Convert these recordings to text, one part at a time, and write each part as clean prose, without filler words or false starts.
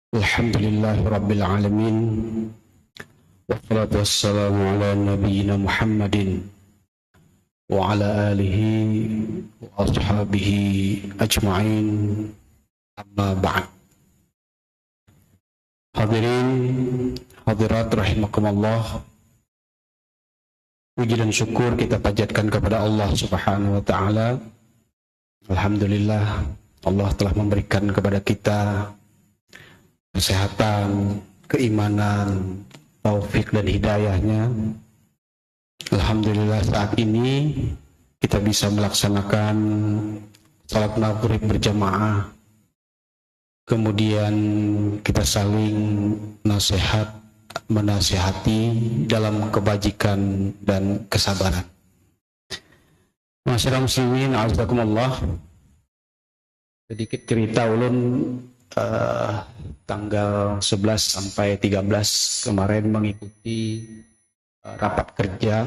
Alhamdulillahi Rabbil Alamin. Wassalatu wassalamu ala nabiyyina Muhammadin wa ala alihi wa ashabihi ajma'in, amma ba'd. Hadirin hadirat rahimakumullah, puji dan syukur kita panjatkan kepada Allah Subhanahu wa taala. Alhamdulillah, Allah telah memberikan kepada kita kesehatan, keimanan, taufik dan hidayahnya. Alhamdulillah saat ini kita bisa melaksanakan salat maghrib berjamaah. Kemudian kita saling menasihati dalam kebajikan dan kesabaran. Masyarakat muslimin, azakumullah. Sedikit cerita ulun tanggal 11 sampai 13 kemarin mengikuti rapat kerja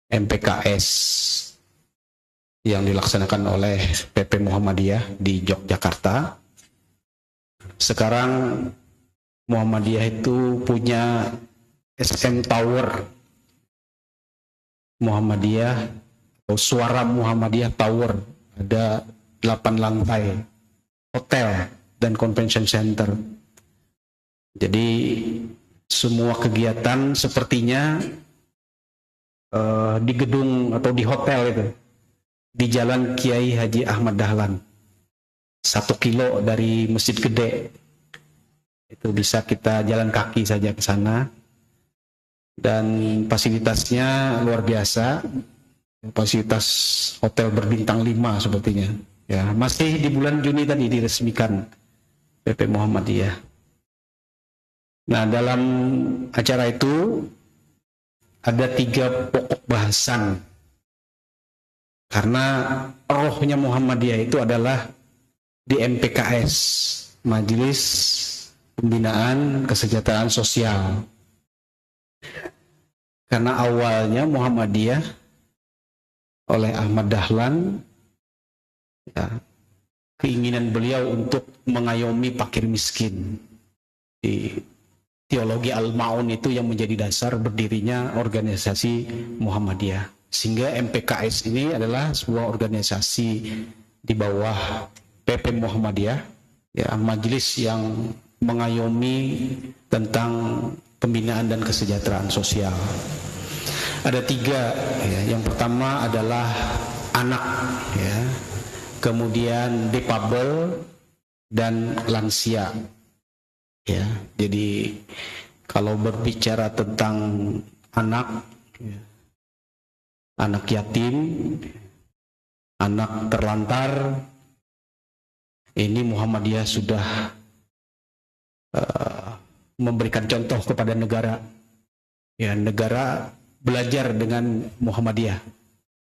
MPKS yang dilaksanakan oleh PP Muhammadiyah di Yogyakarta. Sekarang Muhammadiyah itu punya SM Tower Muhammadiyah atau Suara Muhammadiyah Tower, ada 8 lantai hotel dan convention center. Jadi semua kegiatan sepertinya di gedung atau di hotel itu, di Jalan Kiai Haji Ahmad Dahlan, 1 kilo dari Masjid Gede. Itu bisa kita jalan kaki saja ke sana, dan fasilitasnya luar biasa. Fasilitas hotel berbintang 5 sepertinya. Ya, masih di bulan Juni tadi diresmikan PP Muhammadiyah. Nah, dalam acara itu ada 3 pokok bahasan. Karena rohnya Muhammadiyah itu adalah di MPKS, Majelis Pembinaan Kesejahteraan Sosial. Karena awalnya Muhammadiyah oleh Ahmad Dahlan, ya, keinginan beliau untuk mengayomi fakir miskin. Di teologi Al-Ma'un itu yang menjadi dasar berdirinya organisasi Muhammadiyah. Sehingga MPKS ini adalah sebuah organisasi di bawah PP Muhammadiyah, ya, majelis yang mengayomi tentang pembinaan dan kesejahteraan sosial. Ada 3, ya. Yang pertama adalah anak, ya. Kemudian difabel dan lansia. Ya, jadi kalau berbicara tentang anak, ya, anak yatim, anak terlantar, ini Muhammadiyah sudah memberikan contoh kepada negara. Ya, negara belajar dengan Muhammadiyah,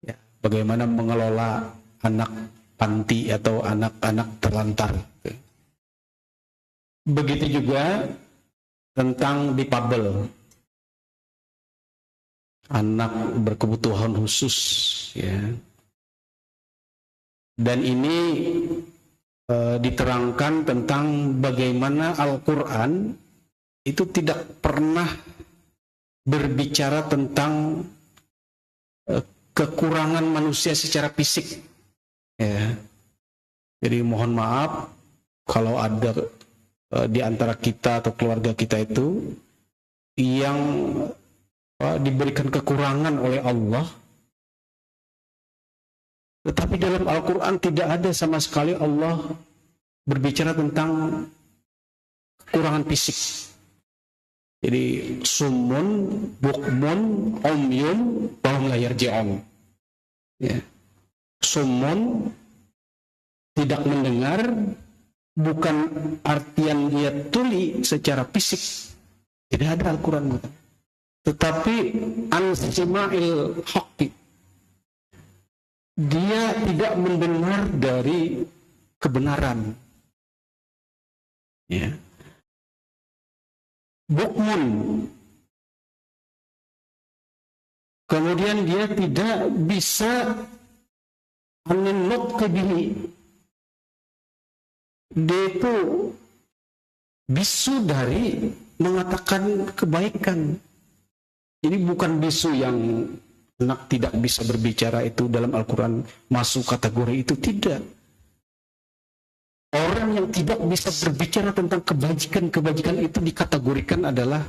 ya, bagaimana mengelola anak panti atau anak-anak terlantar. Begitu juga tentang difabel, anak berkebutuhan khusus, ya. Dan ini diterangkan tentang bagaimana Al-Quran itu tidak pernah berbicara tentang kekurangan manusia secara fisik. Ya. Jadi mohon maaf kalau ada di antara kita atau keluarga kita itu yang diberikan kekurangan oleh Allah, tetapi dalam Al-Quran tidak ada sama sekali Allah berbicara tentang kekurangan fisik. Jadi summun, bukmun, umyun, wahum la yarji'un. Ya. Summun, tidak mendengar, bukan artian dia tuli secara fisik. Tidak ada Al-Quran. Tetapi an-sima'il haqqi, dia tidak mendengar dari kebenaran. Ya. Bukmun, kemudian dia tidak bisa aninut kebihi, dia itu bisu dari mengatakan kebaikan. Ini bukan bisu yang anak tidak bisa berbicara itu dalam Al-Quran masuk kategori itu, tidak. Orang yang tidak bisa berbicara tentang kebajikan itu dikategorikan adalah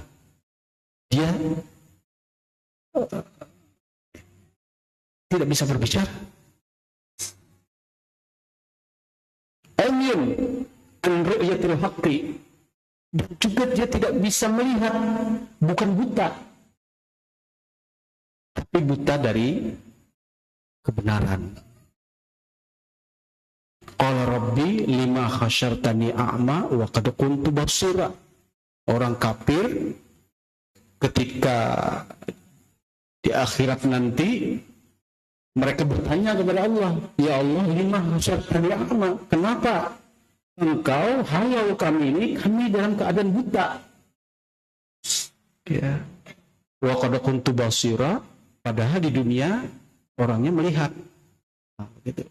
dia tidak bisa berbicara. Umyun an ru'yatil haqqi, dan juga dia tidak bisa melihat, bukan buta, tapi buta dari kebenaran. Qala rabbi lima khasyartani a'ma wa qad kuntu basira. Orang kafir ketika di akhirat nanti mereka bertanya kepada Allah, ya Allah, lima khasyartani a'ma, kenapa engkau halau kami dalam keadaan buta? Ya. Wa qad kuntu basira, padahal di dunia orangnya melihat. Nah, gitu.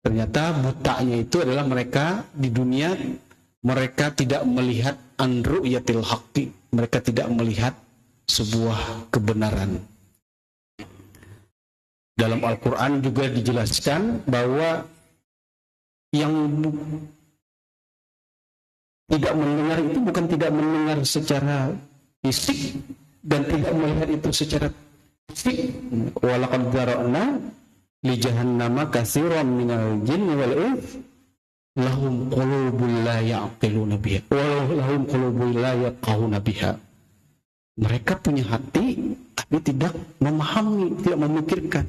Ternyata butanya itu adalah mereka di dunia, mereka tidak melihat an ru'yatil haqqi, mereka tidak melihat sebuah kebenaran. Dalam Al-Quran juga dijelaskan bahwa yang tidak mendengar itu bukan tidak mendengar secara fisik dan tidak melihat itu secara fisik. Walaqad dzara'na li jahannama katsiran minal jinni wal ins lahum qulubun la ya'qiluna biha wa lahum qulubun la yafqahuna biha. Mereka punya hati tapi tidak memahami, tidak memikirkan.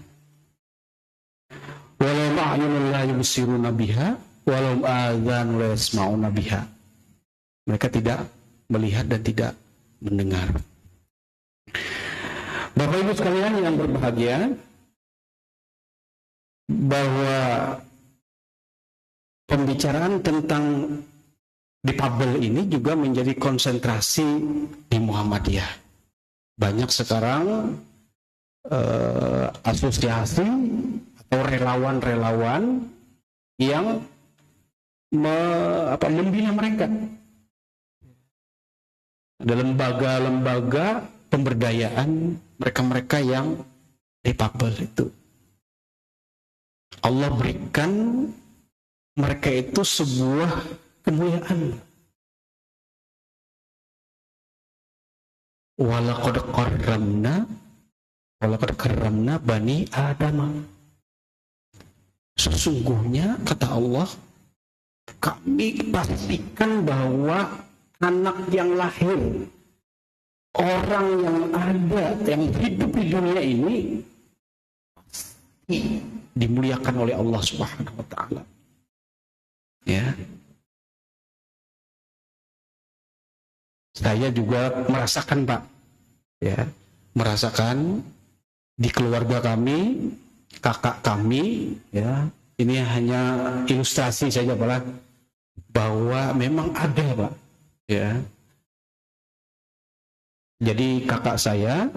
Walau a'yunun la yubsiruna biha walau adzanun la yasma'una biha. Mereka tidak melihat dan tidak mendengar. Bapak Ibu sekalian yang berbahagia, bahwa pembicaraan tentang difabel ini juga menjadi konsentrasi di Muhammadiyah. Banyak sekarang asosiasi atau relawan-relawan yang membina mereka. Ada lembaga-lembaga pemberdayaan mereka-mereka yang difabel itu. Allah berikan mereka itu sebuah kemuliaan. Walaqad karramna bani Adam. Sesungguhnya kata Allah, kami pastikan bahwa anak yang lahir, orang yang ada, yang hidup di dunia ini pasti dimuliakan oleh Allah Subhanahu wa taala. Ya. Saya juga merasakan, Pak. Ya, merasakan di keluarga kami, kakak kami, ya. Ini hanya ilustrasi saja, Pak, bahwa memang ada, Pak. Ya. Jadi kakak saya,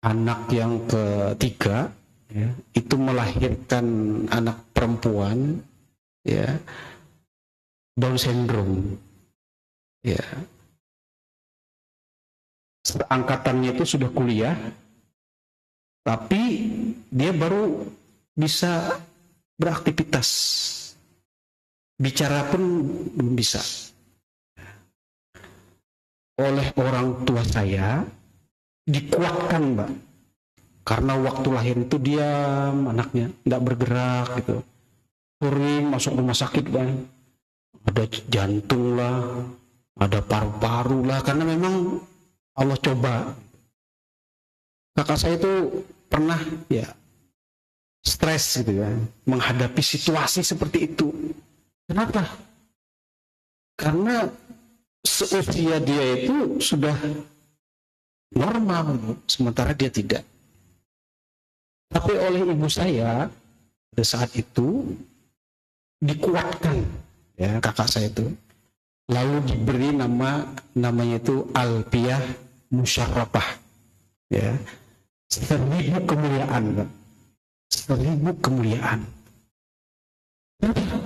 anak yang ketiga, ya, itu melahirkan anak perempuan, ya, Down syndrome, ya. Angkatannya itu sudah kuliah, tapi dia baru bisa beraktivitas, bicara pun belum bisa. Oleh orang tua saya dikuatkan, Mbak, karena waktu lahir itu diam, anaknya tidak bergerak gitu, sering masuk rumah sakit, Bang. Ada jantung lah, ada paru-paru lah, karena memang Allah coba. Kakak saya itu pernah ya stres gitu ya, menghadapi situasi seperti itu. Kenapa? Karena seusia dia itu sudah normal, sementara dia tidak. Tapi oleh ibu saya pada saat itu dikuatkan, ya, kakak saya itu, lalu diberi namanya itu Alpiyah Musyarrafah, ya, 1000 kemuliaan, 1000 kemuliaan. Kenapa?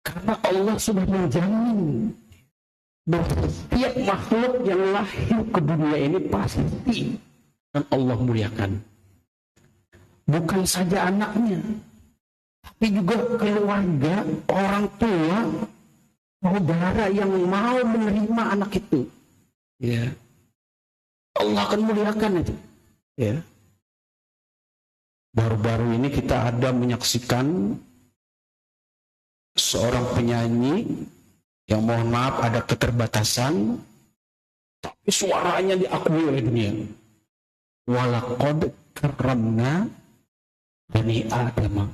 Karena Allah sudah menjamin bahwa setiap makhluk yang lahir ke dunia ini pasti akan Allah muliakan. Bukan saja anaknya, tapi juga keluarga, orang tua, saudara yang mau menerima anak itu. Ya. Allah akan muliakan itu. Ya. Baru-baru ini kita ada menyaksikan seorang penyanyi yang mohon maaf ada keterbatasan, tapi suaranya diakui oleh dunia. Walaqad karramna bani Adam.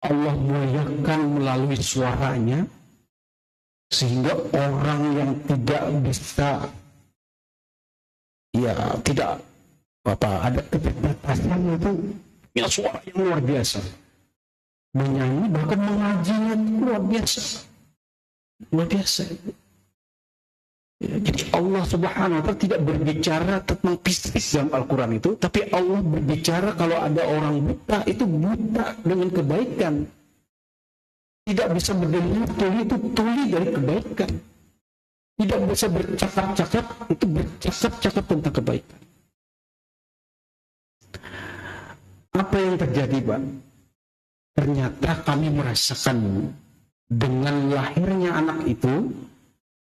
Allah muliakan melalui suaranya sehingga orang yang tidak bisa, ya tidak ada keterbatasan itu punya suara yang luar biasa, menyanyi bahkan mengajinya luar biasa. Ya, jadi Allah Subhanahu wa Ta'ala tidak berbicara tentang fisik dalam Al-Quran itu, tapi Allah berbicara kalau ada orang buta, itu buta dengan kebaikan. Tidak bisa mendengar tuli itu tuli dari kebaikan. Tidak bisa bercakap-cakap, itu bercakap-cakap tentang kebaikan. Apa yang terjadi, Pak? Ternyata kami merasakan dengan lahirnya anak itu,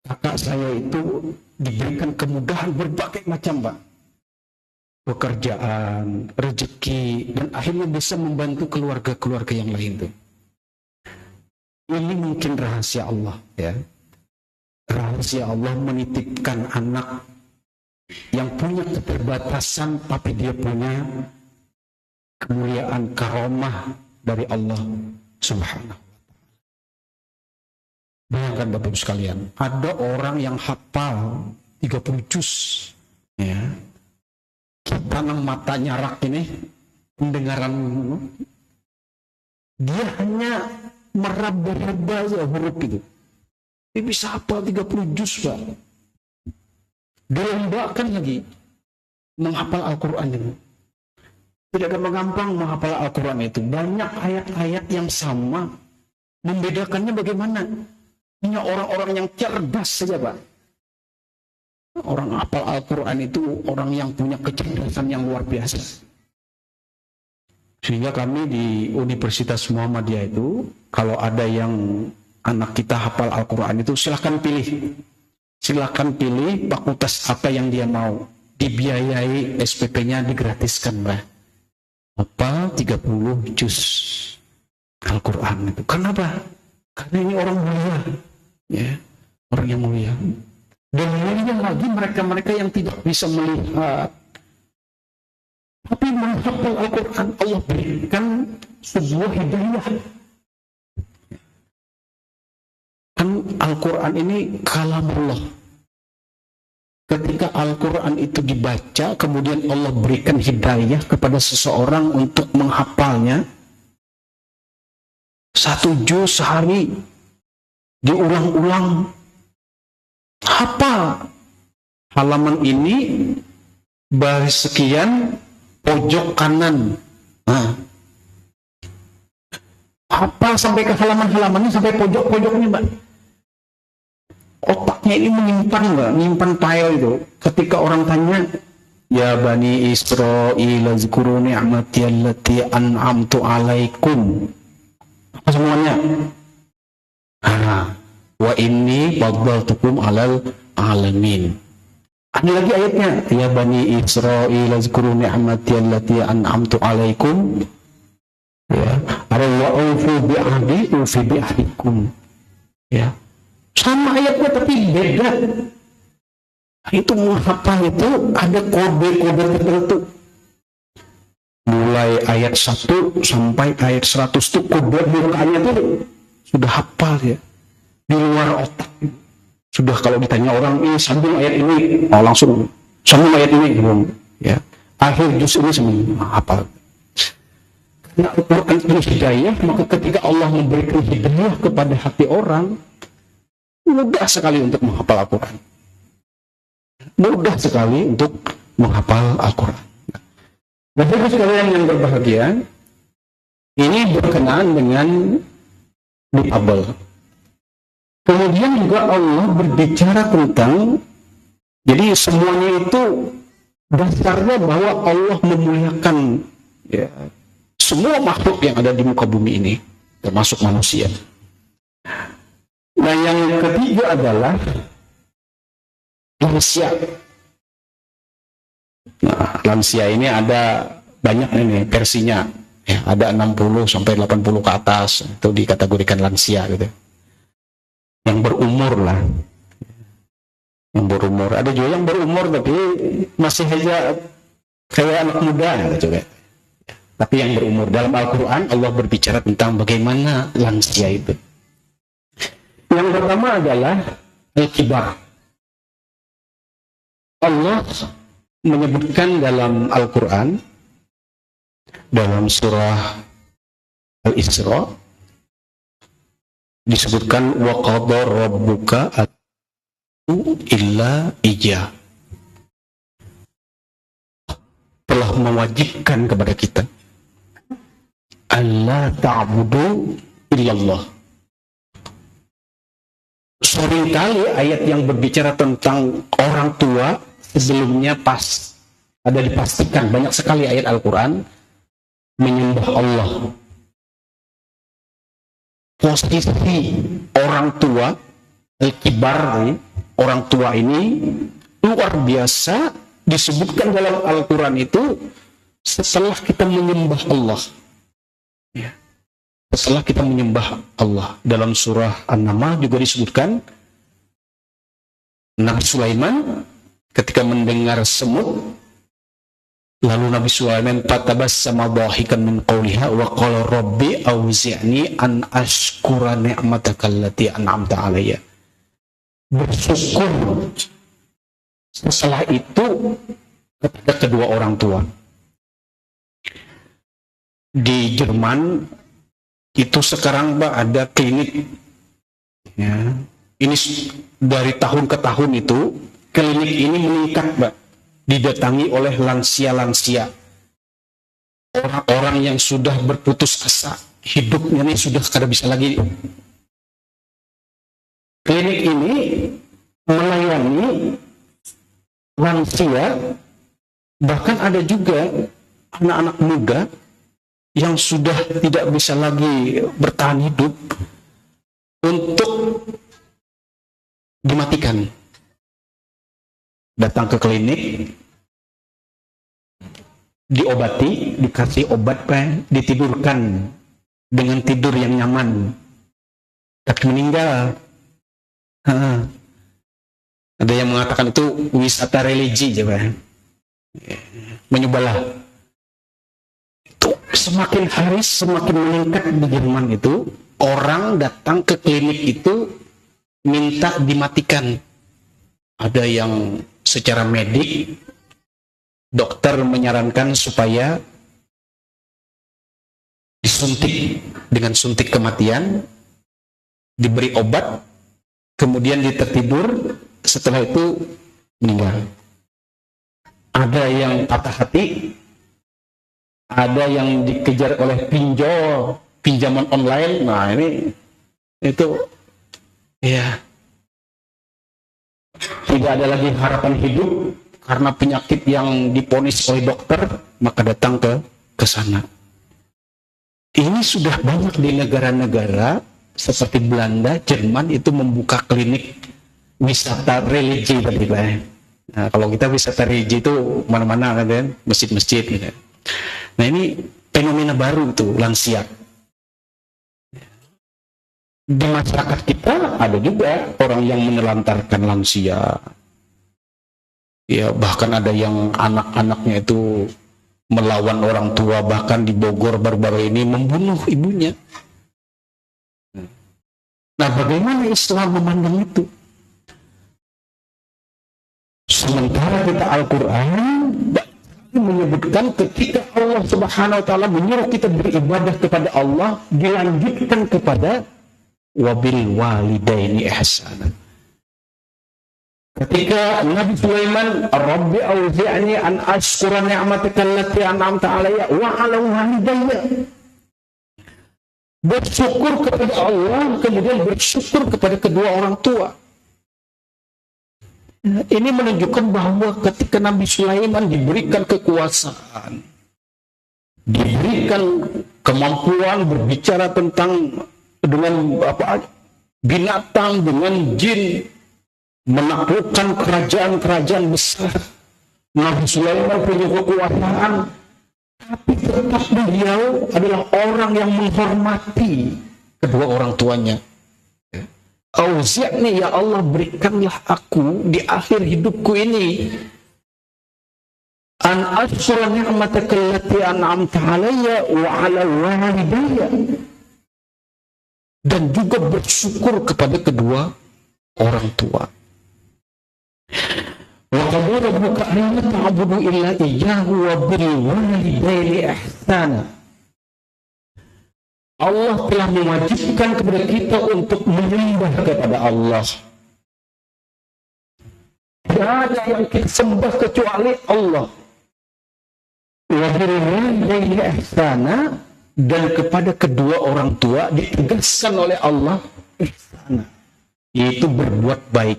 kakak saya itu diberikan kemudahan berbagai macam, Pak. Pekerjaan, rezeki, dan akhirnya bisa membantu keluarga-keluarga yang lain tuh. Ini mungkin rahasia Allah, ya. Rahasia Allah menitipkan anak yang punya keterbatasan, tapi dia punya kemuliaan karomah dari Allah Subhanahu. Bayangkan Bapak Ibu sekalian, ada orang yang hafal 30 juz, ya. Kita nang matanya rak ini, pendengaran, dia hanya meraba-raba aja huruf itu. Dia bisa hafal 30 juz, Pak. Dilombakan lagi menghafal Al-Quran itu. Tidak gampang menghafal Al-Quran itu. Banyak ayat-ayat yang sama. Membedakannya bagaimana? Hanya orang-orang yang cerdas saja, Pak. Orang hafal Al-Quran itu orang yang punya kecerdasan yang luar biasa. Sehingga kami di Universitas Muhammadiyah itu, kalau ada yang anak kita hafal Al-Quran itu, silahkan pilih. Silahkan pilih fakultas apa yang dia mau. Dibiayai, SPP-nya digratiskan, Pak. Hafal 30 juz Al-Quran itu. Kenapa? Karena ini orang mulia. Ya, orang yang mulia. Dan mulia lagi mereka-mereka yang tidak bisa melihat, tapi menghafal Al-Quran, Allah berikan sebuah hidayah. Kan Al-Quran ini kalamullah. Ketika Al-Quran itu dibaca, kemudian Allah berikan hidayah kepada seseorang untuk menghafalnya. 1 juz sehari diulang-ulang, hafal halaman ini baris sekian pojok kanan, hafal sampai ke halaman-halamannya, sampai pojok-pojoknya, Mbak. Otaknya ini menyimpan file itu. Ketika orang tanya, ya Bani Israil azkuru ni'mati allati an'amtu alaikum, apa semuanya? Wa inni faddaltukum alal alamin. Ada lagi ayatnya, ya Bani Israil azkuru ni'mati allati an'amtu alaikum, ya, ada wa ufu bi'ahdi ufi bi'ahdikum, ya. Sama ayatnya tapi beda. Itu menghafal itu ada kode-kode tertentu. Mulai ayat 1 sampai ayat 100 itu kode mukanya itu sudah hafal, ya. Di luar otak. Sudah kalau ditanya orang, ini sambung ayat ini, oh langsung sambung ayat ini, ya. Akhir juz ini semua hafal. Karena Al-Quran itu hidayah, maka ketika Allah memberikan hidayah kepada hati orang, mudah sekali untuk menghafal Al-Quran. Mudah sekali untuk menghafal Al-Quran. Bapak-Ibu sekalian yang berbahagia, ini berkenaan dengan difabel. Kemudian juga Allah berbicara tentang, jadi semuanya itu dasarnya bahwa Allah memuliakan ya, semua makhluk yang ada di muka bumi ini, termasuk manusia. Nah, yang ketiga adalah lansia. Nah, lansia ini ada banyak ini versinya. Ya, ada 60 sampai 80 ke atas, itu dikategorikan lansia gitu. Yang berumur lah. Yang berumur. Ada juga yang berumur tapi masih aja kayak anak muda juga. Tapi yang berumur. Dalam Al-Quran Allah berbicara tentang bagaimana lansia itu. Yang pertama adalah al-kibar. Allah menyebutkan dalam Al-Quran, dalam surah Al-Isra, disebutkan wa qadha rabbuka illa ijah, telah mewajibkan kepada kita alla ta'budu illallah. Seringkali ayat yang berbicara tentang orang tua sebelumnya pas ada dipastikan, banyak sekali ayat Al-Quran menyembah Allah. Posisi orang tua, al-kibar, orang tua ini luar biasa disebutkan dalam Al-Quran itu setelah kita menyembah Allah. Ya. Setelah kita menyembah Allah. Dalam surah An-Naml juga disebutkan Nabi Sulaiman ketika mendengar semut, lalu Nabi Sulaiman fatabassama dhahikan min qawliha wa qala rabbi auzi'ni an ashkura ni'mataka allati an'amta alayya. Bersyukur setelah itu kepada kedua orang tua. Di Jerman itu sekarang Mbak ada klinik ya. Ini dari tahun ke tahun itu klinik ini meningkat Mbak, didatangi oleh lansia-lansia, orang-orang yang sudah berputus asa, hidupnya ini sudah kada bisa lagi. Klinik ini melayani lansia, bahkan ada juga anak-anak muda yang sudah tidak bisa lagi bertahan hidup untuk dimatikan. Datang ke klinik, diobati, dikasih obat, ditidurkan dengan tidur yang nyaman, tapi meninggal. Ada yang mengatakan itu wisata religi, coba menyebelah. Itu semakin hari semakin meningkat di Jerman itu. Orang datang ke klinik itu minta dimatikan. Ada yang secara medik, dokter menyarankan supaya disuntik dengan suntik kematian, diberi obat, kemudian tertidur, setelah itu meninggal. Ada yang patah hati, ada yang dikejar oleh pinjaman online. Nah ini itu ya tidak ada lagi harapan hidup karena penyakit yang diponis oleh dokter, maka datang ke sana. Ini sudah banyak di negara-negara seperti Belanda, Jerman itu membuka klinik wisata religi tadi Pak. Nah, kalau kita wisata religi itu mana-mana kan, masjid-masjid gitu. Nah, ini fenomena baru itu lansia. Di masyarakat kita ada juga orang yang menelantarkan lansia. Ya, bahkan ada yang anak-anaknya itu melawan orang tua, bahkan di Bogor baru-baru ini membunuh ibunya. Nah, bagaimana Islam memandang itu? Sementara kita Al-Quran menyebutkan ketika Allah Subhanahu wa Ta'ala menyuruh kita beribadah kepada Allah, dilanjutkan kepada wabil walidaini ihsanan. Ketika Nabi Sulaiman, Rabbi auzi'ni an ashkura ni'mataka allati an'amta alayya wa 'ala walidayya. bersyukur kepada Allah, kemudian bersyukur kepada kedua orang tua. Ini menunjukkan bahwa ketika Nabi Sulaiman diberikan kekuasaan, diberikan kemampuan berbicara tentang dengan binatang, dengan jin, menaklukkan kerajaan-kerajaan besar. Nabi Sulaiman punya kekuasaan, tapi tetap beliau adalah orang yang menghormati kedua orang tuanya. Auzi'ni ya Allah, berikanlah aku di akhir hidupku ini an ashkura ni'mataka allati an'amta 'alayya wa 'ala walidayya, dan juga bersyukur kepada kedua orang tua. Wa qadara rabbuka alla ta'budu illa iyyahu wa bil walidayni ihsana. Allah telah mewajibkan kepada kita untuk menyembah kepada Allah. Tidak ada yang kita sembah kecuali Allah. Wa bil walidayni ihsana, dan kepada kedua orang tua ditegaskan oleh Allah ihsana, yaitu berbuat baik.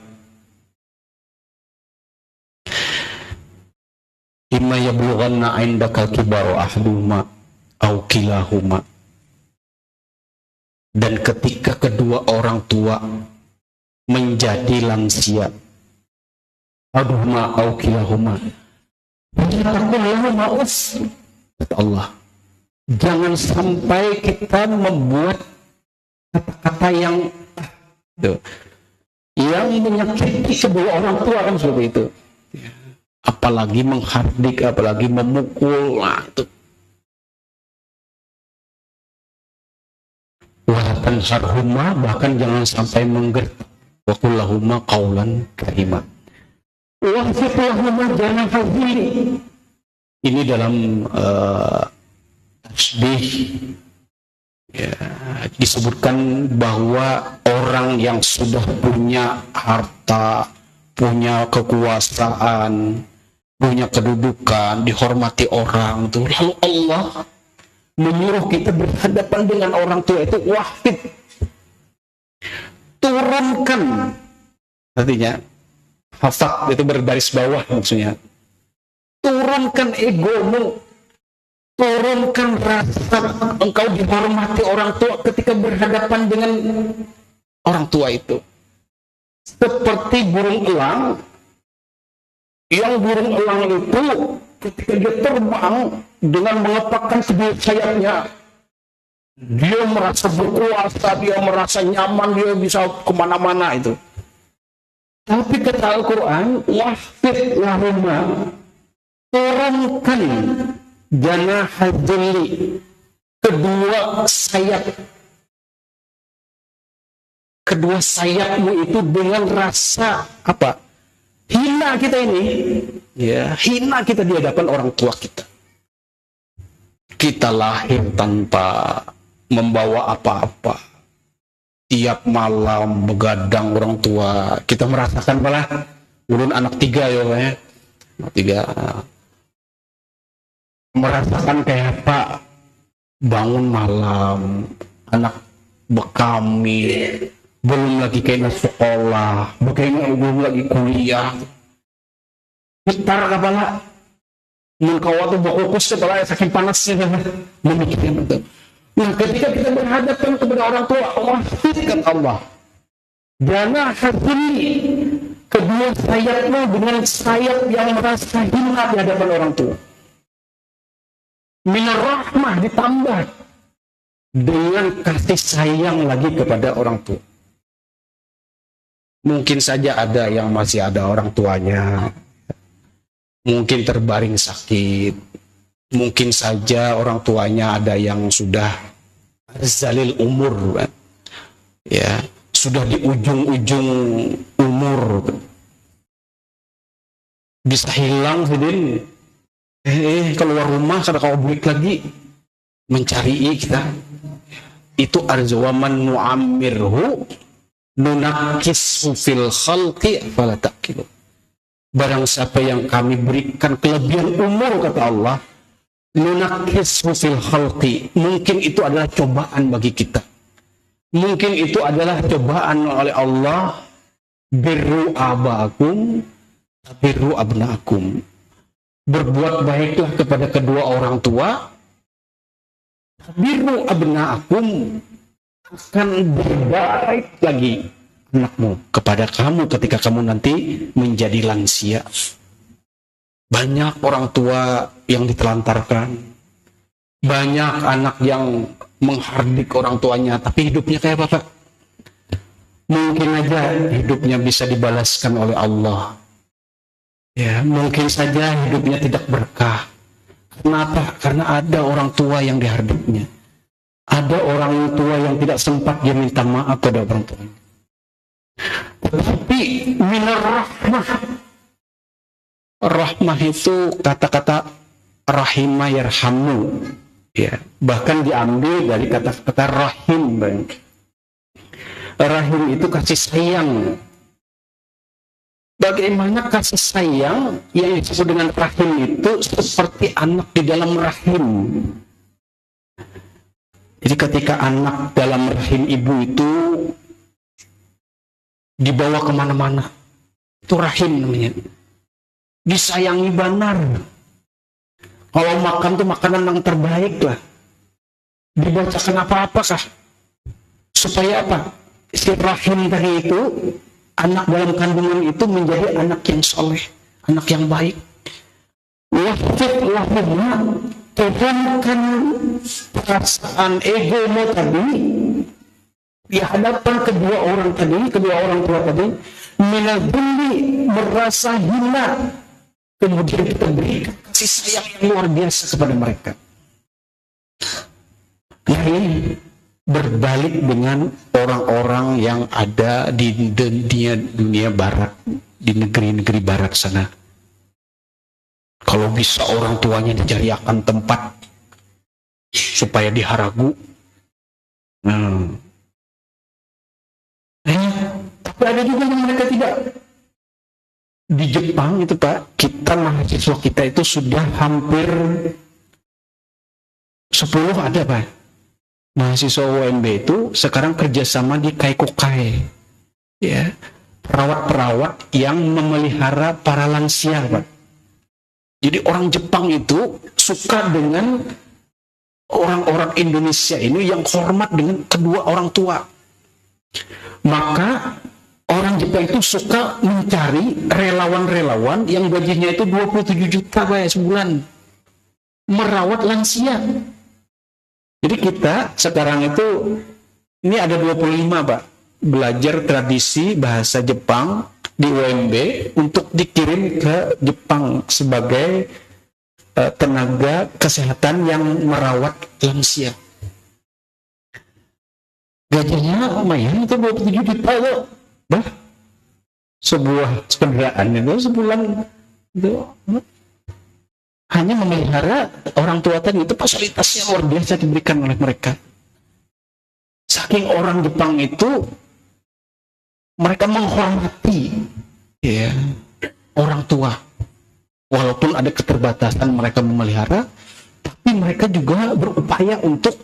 Imma yablughanna 'indaka kibaru ahaduhuma aw kilahuma, dan ketika kedua orang tua menjadi lansia, ahaduhuma aw kilahuma, kata Allah, jangan sampai kita membuat kata-kata yang menyakiti kedua orang tua, kan seperti itu. Apalagi menghardik, apalagi memukul, itu. Walaupun sarhuma, bahkan jangan sampai menggertak. Wa kullahuma qaulan karima. Wa fitlahuma jangan hazili. Ini dalam tasbih ya, disebutkan bahwa orang yang sudah punya harta, punya kekuasaan, punya kedudukan, dihormati orang tuh, lalu Allah menyuruh kita berhadapan dengan orang tua itu, wahfid, turunkan, artinya hafad itu berbaris bawah, maksudnya turunkan egomu, turunkan rasa engkau dihormati orang tua ketika berhadapan dengan orang tua itu. Seperti burung elang, yang burung elang itu ketika dia terbang dengan mengepakkan kedua sayapnya, dia merasa berkuasa, dia merasa nyaman, dia bisa kemana-mana itu. Tapi kata Al-Quran, wahfid lahuma, turunkan janahadzulli, kedua sayapmu itu dengan rasa apa? Hina kita ini, ya, hina kita di hadapan orang tua kita. Kita lahir tanpa membawa apa-apa. Tiap malam begadang orang tua. Kita merasakan malah ulun anak 3 ya, Pak ya. Anak 3. Merasakan kayak apa? Bangun malam, anak bekami, belum lagi kayaknya sekolah, belum lagi kuliah. Putar kepala, mengkawat tuh fokus kepala saking panasnya, memikirkan itu. Nah, ketika kita berhadapan kepada orang tua, wahfidkan Allah. Jangan hadiri kedua sayapmu dengan sayap yang merasa hina di hadapan orang tua. Minar rahmah ditambah dengan kasih sayang lagi kepada orang tua. Mungkin saja ada yang masih ada orang tuanya, mungkin terbaring sakit, mungkin saja orang tuanya ada yang sudah zalil umur, ya, sudah di ujung-ujung umur, bisa hilang sendiri. Keluar rumah kada kau balik lagi mencari kita. Itu arzawaman nu'ammirhu nunakishu fil khalqi fala taqilu. Barang siapa yang kami berikan kelebihan umur, kata Allah, Nunakhisu fil khalqi, mungkin itu adalah cobaan bagi kita. Mungkin itu adalah cobaan oleh Allah. Birru abaakum, birru abnaakum. Berbuat baiklah kepada kedua orang tua. Birru abnaakum, akan berbaik lagi anakmu kepada kamu ketika kamu nanti menjadi lansia. Banyak orang tua yang ditelantarkan, banyak anak yang menghardik orang tuanya, tapi hidupnya kayak apa, Pak? Mungkin aja hidupnya bisa dibalaskan oleh Allah. Ya, mungkin saja hidupnya tidak berkah. Kenapa? Karena ada orang tua yang dihardiknya. Ada orang tua yang tidak sempat dia minta maaf pada orang tuanya. Tetapi minar rahmah. Rahmah itu kata-kata rahimah yarhamu, ya, bahkan diambil dari kata-kata rahim. Rahim itu kasih sayang. Bagaimana kasih sayang yang disebut dengan rahim itu seperti anak di dalam rahim. Jadi ketika anak dalam rahim ibu itu dibawa kemana-mana, itu rahim namanya. Disayangi benar. Kalau makan tuh makanan yang terbaik lah. Dibacakan apa-apakah? Supaya apa? Si rahim tadi itu, anak dalam kandungan itu menjadi anak yang soleh, anak yang baik. Wafid lahumma, turunkan perasaan egomu tadi di hadapan kedua orang tua tadi, minadulli, merasa hina. Kemudian kita berikan kasih sayang yang luar biasa kepada mereka. Nah, ini berbalik dengan orang-orang yang ada di dunia barat, di negeri-negeri barat sana. Kalau bisa orang tuanya dicariakan tempat supaya diharagu. Tapi ada juga yang mereka tidak. Di Jepang itu, Pak, kita mahasiswa kita itu sudah hampir 10 ada, Pak. Mahasiswa UMB itu sekarang kerjasama di Kaikokai, ya, perawat-perawat yang memelihara para lansia, Pak. Jadi orang Jepang itu suka dengan orang-orang Indonesia ini yang hormat dengan kedua orang tua. Maka orang Jepang itu suka mencari relawan-relawan yang gajinya itu 27 juta sebulan merawat lansia. Jadi kita sekarang itu ini ada 25, Pak, belajar tradisi bahasa Jepang di UMB untuk dikirim ke Jepang sebagai tenaga kesehatan yang merawat lansia. Gajinya lumayan, itu 27 juta loh. Bah, sebuah kendaraan itu sebulan itu hanya memelihara orang tua tadi, itu fasilitasnya luar biasa diberikan oleh mereka. Saking orang Jepang itu mereka menghormati, ya, orang tua. Walaupun ada keterbatasan mereka memelihara, tapi mereka juga berupaya untuk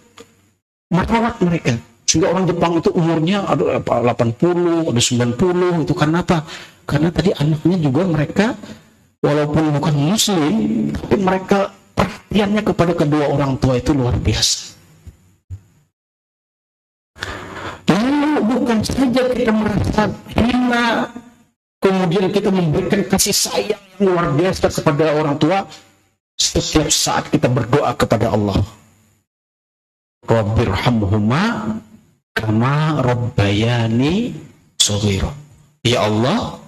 merawat mereka. Sehingga orang Jepang itu umurnya ada 80, ada 90, itu karena apa? Karena tadi anaknya juga mereka walaupun bukan muslim, tapi mereka perhatiannya kepada kedua orang tua itu luar biasa. Lalu bukan saja kita merasa hina, kemudian kita memberikan kasih sayang yang luar biasa kepada orang tua, setiap saat kita berdoa kepada Allah. Rabbirhamhuma kama rabbayani shaghira. Ya Allah,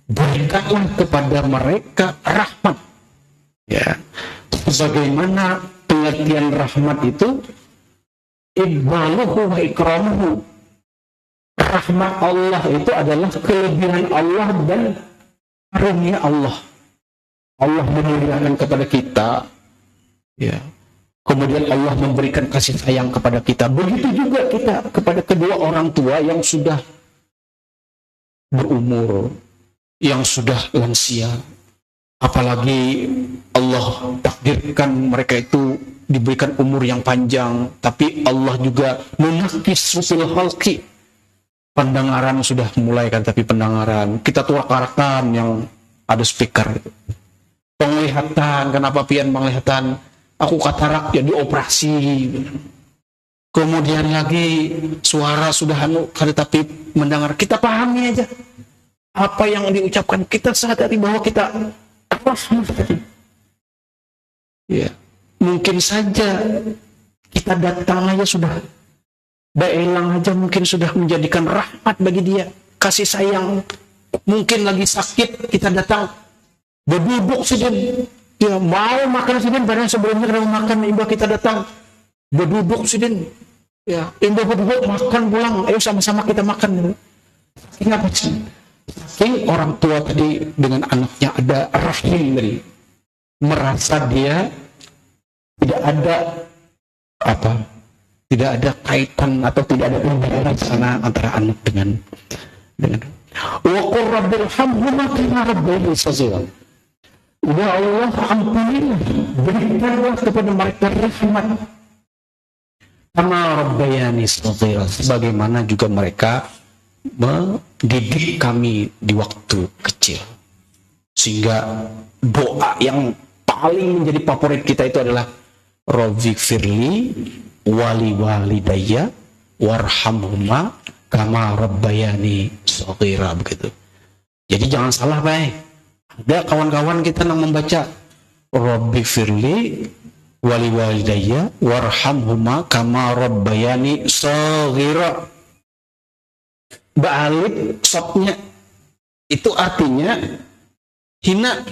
berikanlah kepada mereka rahmat. Ya, sebagaimana pengertian rahmat itu, ibbaluhu wa ikramuhu. Rahmat Allah itu adalah kelebihan Allah dan karunia Allah. Allah memuliakan kepada kita, ya. Kemudian Allah memberikan kasih sayang kepada kita. Begitu juga kita kepada kedua orang tua yang sudah berumur, yang sudah lansia. Apalagi Allah takdirkan mereka itu diberikan umur yang panjang, tapi Allah juga menakis rusul halki. Pendengaran sudah mulai kan, tapi pendengaran kita turak-arakan yang ada speaker itu. Penglihatan, kenapa pian penglihatan? Aku katarak ya dioperasi. Kemudian lagi suara sudah tapi mendengar, kita pahami aja apa yang diucapkan, kita sadari bahwa kita ya, mungkin saja kita datang aja sudah Baelang aja mungkin sudah menjadikan rahmat bagi dia, kasih sayang. Mungkin lagi sakit, kita datang berduduk saja, ya mau makan sidin, padahal sebelumnya kalau makan imbah kita datang berduduk sidin, ya imbah berduduk makan pulang, ayo sama-sama kita makan. Kenapa sih? Orang tua tadi dengan anaknya ada rahim tadi, merasa dia tidak ada tidak ada kaitan atau tidak ada perbedaan sana antara anak dengan wa qur rabbilhamhuma kama rabbayani shaghira. Ya Allah, ampunilah, berikanlah kepada mereka rahmat kama rabbayani shaghira, sebagaimana juga mereka mendidik kami di waktu kecil. Sehingga doa yang paling menjadi favorit kita itu adalah Rabbighfirli wali walidayya warhamhuma kama rabbayani shaghira, begitu. Jadi jangan salah, baik. Ada kawan-kawan kita yang membaca Rabbighfirli wali walidayya warhamhuma kama rabbayani shaghira. Balik sopnya itu artinya hina.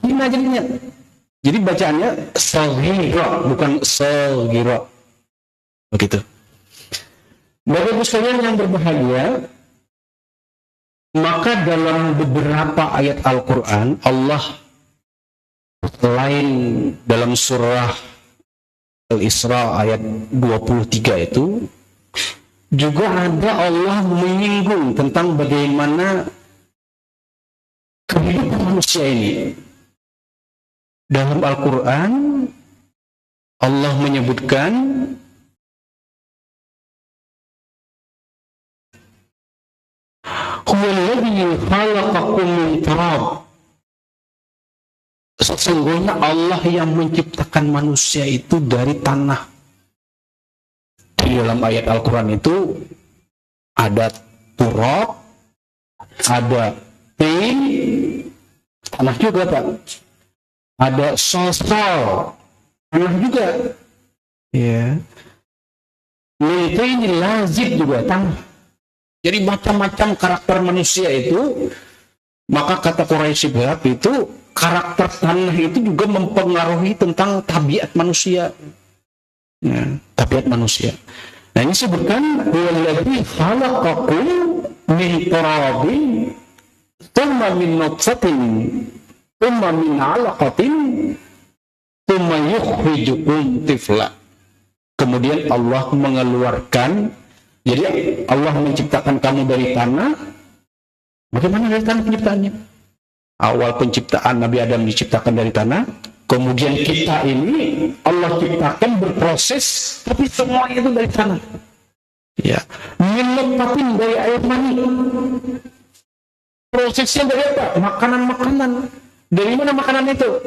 Hina jadinya. Jadi bacaannya shaghira, bukan shaghira. Begitu. Bapak Ibu sekalian yang berbahagia, maka dalam beberapa ayat Al-Quran, Allah selain dalam surah Al-Isra ayat 23 itu, juga ada Allah menyinggung tentang bagaimana kehidupan manusia ini. Dalam Al-Quran, Allah menyebutkan huwallazi khalaqakum min turab. Sesungguhnya Allah yang menciptakan manusia itu dari tanah. Di dalam ayat Al-Quran itu ada turab, ada tin, tanah juga Pak. Ada sosol, tanah juga. Ya. Min lazib juga tanah. Jadi macam-macam karakter manusia itu, maka kata Quraisy Bab itu, karakter tanah itu juga mempengaruhi tentang tabiat manusia. Ya, tabiat manusia. Nah ini sebutkan wallazi khalaqakum min turabin tsumma min nutfatin tsumma min 'alaqatin tsumma yukhrijukum tifla. Kemudian Allah mengeluarkan, jadi Allah menciptakan kamu dari tanah. Bagaimana dari tanah penciptaannya? Awal penciptaan Nabi Adam diciptakan dari tanah, kemudian kita ini Allah ciptakan berproses, tapi semua itu dari tanah. Ya, minum dari air mani. Prosesnya dari apa? Makanan-makanan. Dari mana makanan itu?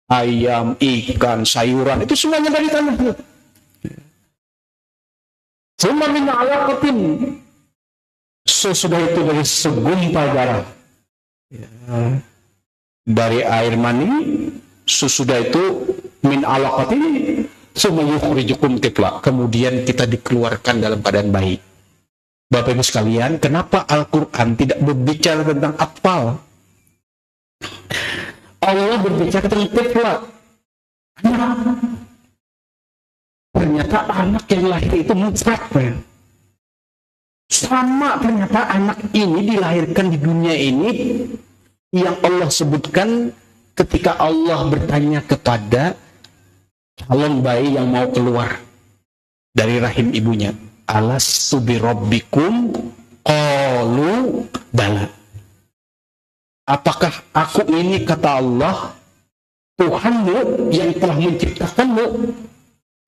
Ayam, ikan, sayuran, itu semuanya dari tanah. Semua min 'alaqatin. Sesudah itu dari segumpal darah. Ya. Dari air mani, sesudah itu min 'alaqatin summa yukhrijukum tifla. Kemudian kita dikeluarkan dalam keadaan bayi. Bapak Ibu sekalian, kenapa Al-Quran tidak berbicara tentang atfal? Allah berbicara tentang tifla. Ternyata anak yang lahir itu mufrad. Sama ternyata anak ini dilahirkan di dunia ini yang Allah sebutkan ketika Allah bertanya kepada calon bayi yang mau keluar dari rahim ibunya, alastu bi rabbikum qalu bala. apakah aku ini, kata Allah, Tuhanmu yang telah menciptakanmu?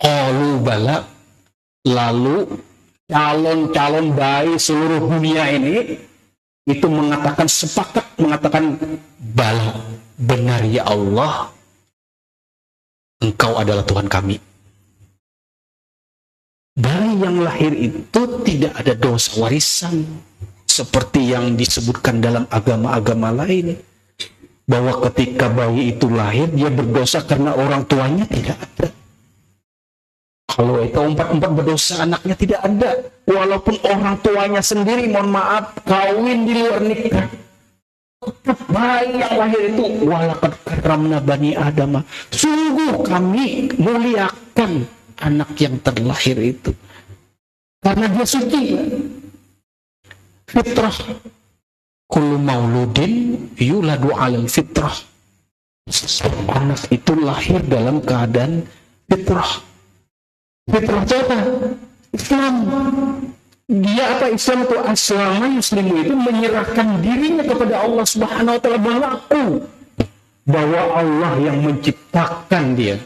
Qalu bala. Lalu calon-calon bayi seluruh dunia ini itu mengatakan, sepakat mengatakan, bala, benar ya Allah, Engkau adalah Tuhan kami. Bayi yang lahir itu tidak ada dosa warisan seperti yang disebutkan dalam agama-agama lain, bahwa ketika bayi itu lahir dia berdosa karena orang tuanya. Tidak ada. Kalau itu empat berdosa, anaknya tidak ada, walaupun orang tuanya sendiri, mohon maaf, kawin di luar nikah. Tetap bayi yang lahir itu, walaqad karramna bani Adam, sungguh kami muliakan anak yang terlahir itu karena dia suci. Fitrah, kullu mauludin yuladu alal fitrah. Anak itu lahir dalam keadaan fitrah. Fitrah itu apa? Islam. Dia apa? Islam itu aslama yuslimu, itu menyerahkan dirinya kepada Allah Subhanahu wa taala, mengaku bahwa Allah yang menciptakan dia.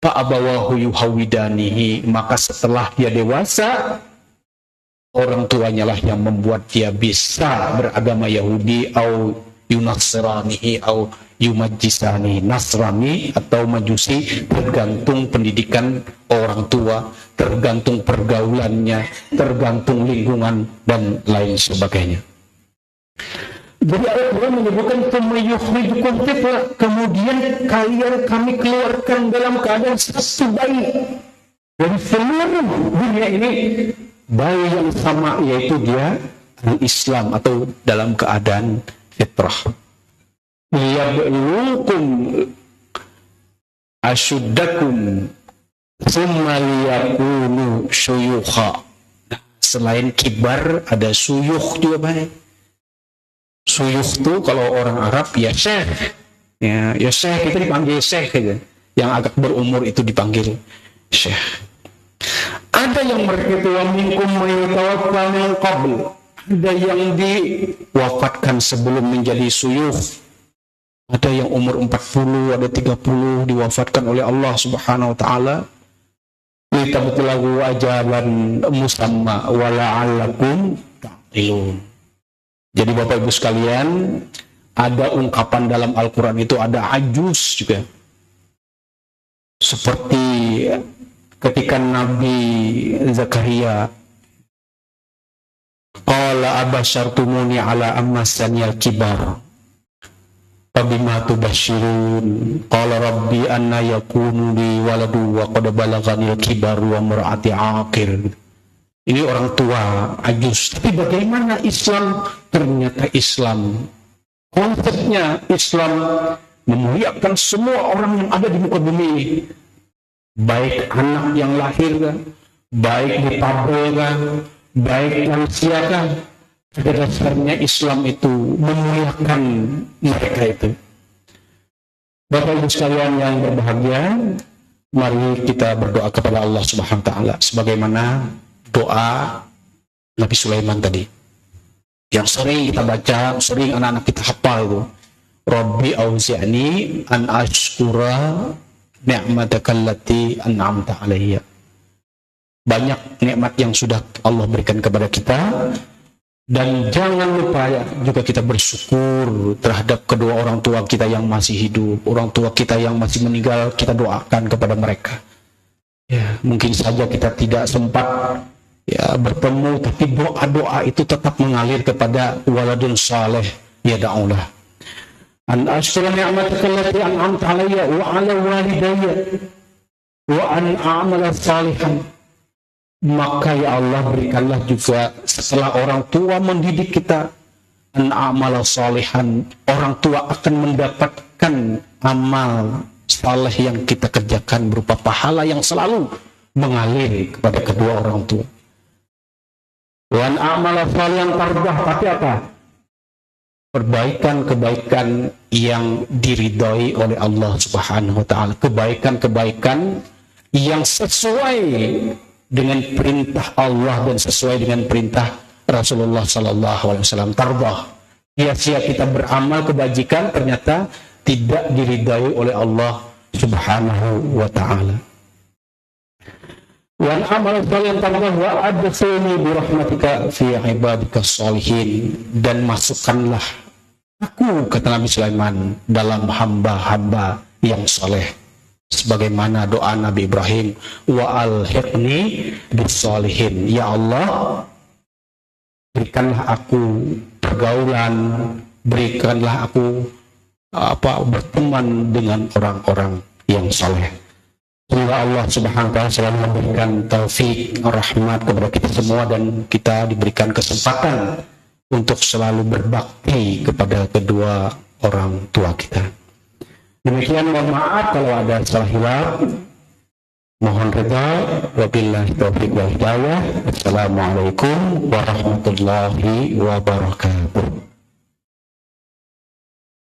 Fa'abawahu yuhawidanihi, maka setelah dia dewasa, orang tuanya lah yang membuat dia bisa beragama Yahudi, au yunasranihi, au yumajjisani, Nasrani atau Majusi, tergantung pendidikan orang tua, tergantung pergaulannya, tergantung lingkungan, dan lain sebagainya. Jadi Allah menyebutkan kemudian kami keluarkan dalam keadaan satu bayi dari seluruh dunia ini, bayi yang sama, yaitu dia Islam atau dalam keadaan fitrah. Liyabluukum asyuddakum tsumma liyakunu syuyukha. Selain kibar ada suyukh juga baik. Suyukh itu kalau orang Arab ya syekh. Ya syekh itu dipanggil syekh gitu. Yang agak berumur itu dipanggil syekh. Ada yang mereka tua minkum mayatawaffa min qabl. Ada yang diwafatkan sebelum menjadi suyukh. Ada yang umur 40, ada 30 diwafatkan oleh Allah Subhanahu wa taala. Litabtalagu ajalan musamma wa la'allakum ta'qilun. Jadi Bapak Ibu sekalian, ada ungkapan dalam Al-Quran itu, ada ajus juga. Seperti ketika Nabi Zakaria, qala abashartumuni ala ammasani al-kibar fabima tubashirun qala rabbi anna yakunu li waladu wa qad balaghani al-kibar wa mar'ati aqir. Ini orang tua, ajus. Tapi bagaimana Islam? Ternyata Islam, konsepnya Islam memuliakan semua orang yang ada di muka bumi ini. Baik anak yang lahir, baik difabel, baik lansia kan. Pada dasarnya Islam itu memuliakan mereka itu. Bapak Ibu sekalian yang berbahagia, mari kita berdoa kepada Allah Subhanahu wa taala sebagaimana doa Nabi Sulaiman tadi, yang sering kita baca, sering anak-anak kita hafal itu. Rabbi auzi'ni an ashkura ni'mataka allati an'amta alayya. Banyak nikmat yang sudah Allah berikan kepada kita, dan jangan lupa ya, juga kita bersyukur terhadap kedua orang tua kita yang masih hidup, orang tua kita yang masih meninggal, kita doakan kepada mereka. Ya, mungkin saja kita tidak sempat ya bertemu, tapi doa-doa itu tetap mengalir kepada waladun saleh ya da'ulah. An ashkura ni'mataka allati an'amta alayya wa 'ala walidayya wa an a'mala salihan. Maka ya Allah, berikanlah juga setelah orang tua mendidik kita, an a'mala salihan, orang tua akan mendapatkan amal saleh yang kita kerjakan berupa pahala yang selalu mengalir kepada kedua orang tua. Wan amala salihan tardah, tapi apa? Perbaikan-kebaikan yang diridhoi oleh Allah Subhanahu wa taala, kebaikan-kebaikan yang sesuai dengan perintah Allah dan sesuai dengan perintah Rasulullah sallallahu alaihi wasallam, tardah. Sia-sia kita beramal kebajikan ternyata tidak diridai oleh Allah Subhanahu wa taala. Wa amal salihan tardah wa adkhilni bi rahmatika fi ibadika sholihin, dan masukkanlah aku, kata Nabi Sulaiman, dalam hamba-hamba yang soleh, sebagaimana doa Nabi Ibrahim, wa alhiqni bis-sholihin, ya Allah berikanlah aku pergaulan, berikanlah aku berteman dengan orang-orang yang soleh. Semoga Allah Subhanahu wa taala selalu memberikan taufik, rahmat kepada kita semua, dan kita diberikan kesempatan untuk selalu berbakti kepada kedua orang tua kita. Demikian, mohon maaf kalau ada salah hilaf. Mohon ridha, wabillahi taufiq wal hidayah. Assalamualaikum warahmatullahi wabarakatuh.